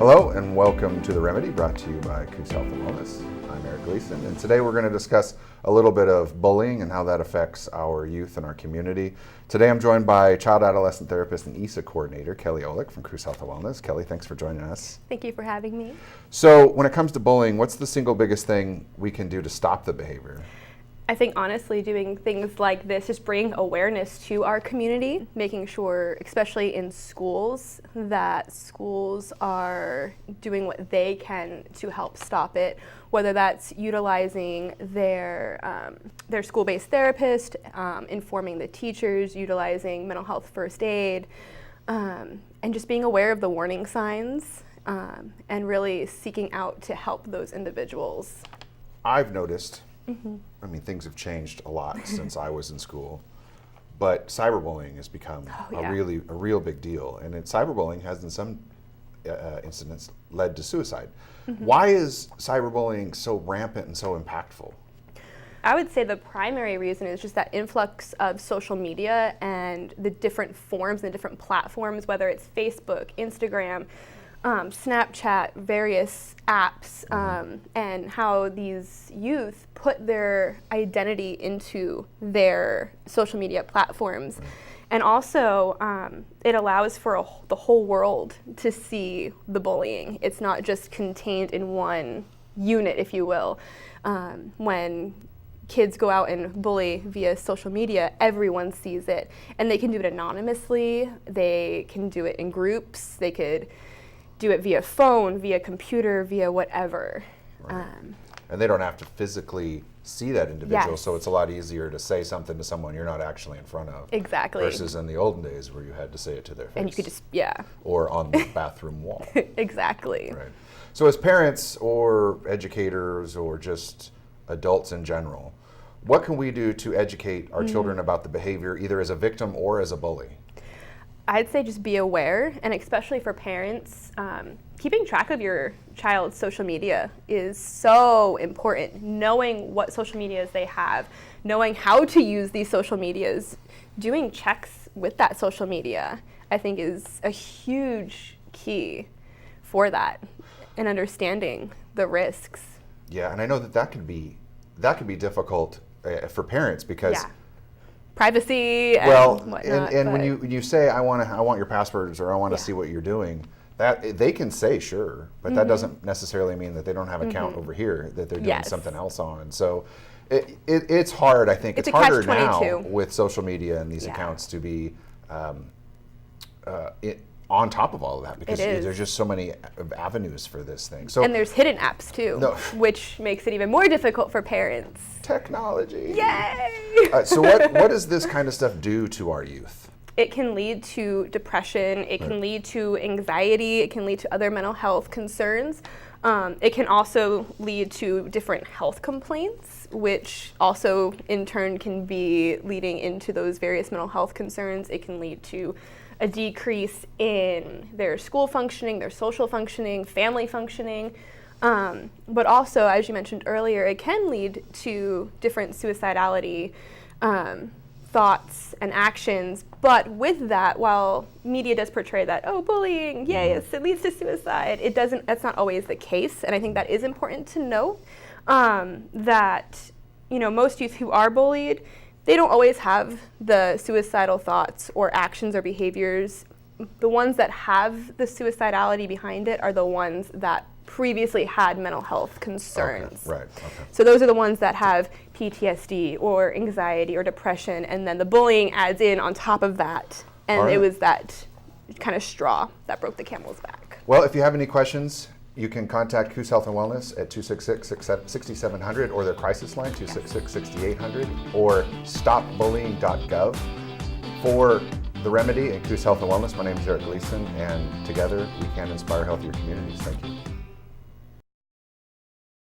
Hello and welcome to The Remedy, brought to you by Coos Health and Wellness. I'm Eric Gleason, and today we're going to discuss a little bit of bullying and how that affects our youth and our community. Today I'm joined by child adolescent therapist and ESA coordinator, Kelly Olick from Coos Health and Wellness. Kelly, thanks for joining us. Thank you for having me. So when it comes to bullying, what's the single biggest thing we can do to stop the behavior? I think honestly doing things like this, just bringing awareness to our community, making sure, especially in schools, that schools are doing what they can to help stop it, whether that's utilizing their school-based therapist, informing the teachers, utilizing mental health first aid, and just being aware of the warning signs and really seeking out to help those individuals. I've noticed, I mean, things have changed a lot since I was in school, but cyberbullying has become a real big deal. And cyberbullying has in some incidents led to suicide. Why is cyberbullying so rampant and so impactful? I would say the primary reason is just that influx of social media and the different forms and the different platforms, whether it's Facebook, Instagram, Snapchat, various apps, and how these youth put their identity into their social media platforms. And also, it allows for the whole world to see the bullying. It's not just contained in one unit, if you will. When kids go out and bully via social media, everyone sees it. And they can do it anonymously, they can do it in groups, they could do it via phone, via computer, via whatever. Right. And they don't have to physically see that individual, Yes. so it's a lot easier to say something to someone you're not actually in front of. Exactly. Versus in the olden days where you had to say it to their face. And you could just, Or on the bathroom wall. Exactly. Right. So as parents or educators or just adults in general, what can we do to educate our children about the behavior, either as a victim or as a bully? I'd say just be aware, and especially for parents, keeping track of your child's social media is so important. Knowing what social medias they have, knowing how to use these social medias, doing checks with that social media, I think is a huge key for that, and understanding the risks. Yeah, and I know that could be difficult for parents because privacy and whatnot. And when you say I want your passwords or I want to see what you're doing, that they can say sure, but that doesn't necessarily mean that they don't have an account over here that they're doing something else on. So it's hard. I think it's harder now with social media and these accounts to be on top of all of that because there's just so many avenues for this thing. So and there's hidden apps too, which makes it even more difficult for parents. Technology. Yay! So what does this kind of stuff do to our youth? It can lead to depression, it can lead to anxiety, it can lead to other mental health concerns. It can also lead to different health complaints, which also in turn can be leading into those various mental health concerns. It can lead to a decrease in their school functioning, their social functioning, family functioning. But also, as you mentioned earlier, it can lead to different suicidality thoughts and actions. But with that, while media does portray that, bullying, yes, it leads to suicide, that's not always the case. And I think that is important to know that, most youth who are bullied, they don't always have the suicidal thoughts or actions or behaviors. The ones that have the suicidality behind it are the ones that previously had mental health concerns. Okay. Right. Okay. So those are the ones that have PTSD or anxiety or depression, and then the bullying adds in on top of that. And it was that kind of straw that broke the camel's back. Well, if you have any questions, you can contact Coos Health and Wellness at 266-6700 or their crisis line, 266-6800, or stopbullying.gov. For The Remedy and Coos Health and Wellness, my name is Eric Gleason, and together we can inspire healthier communities. Thank you.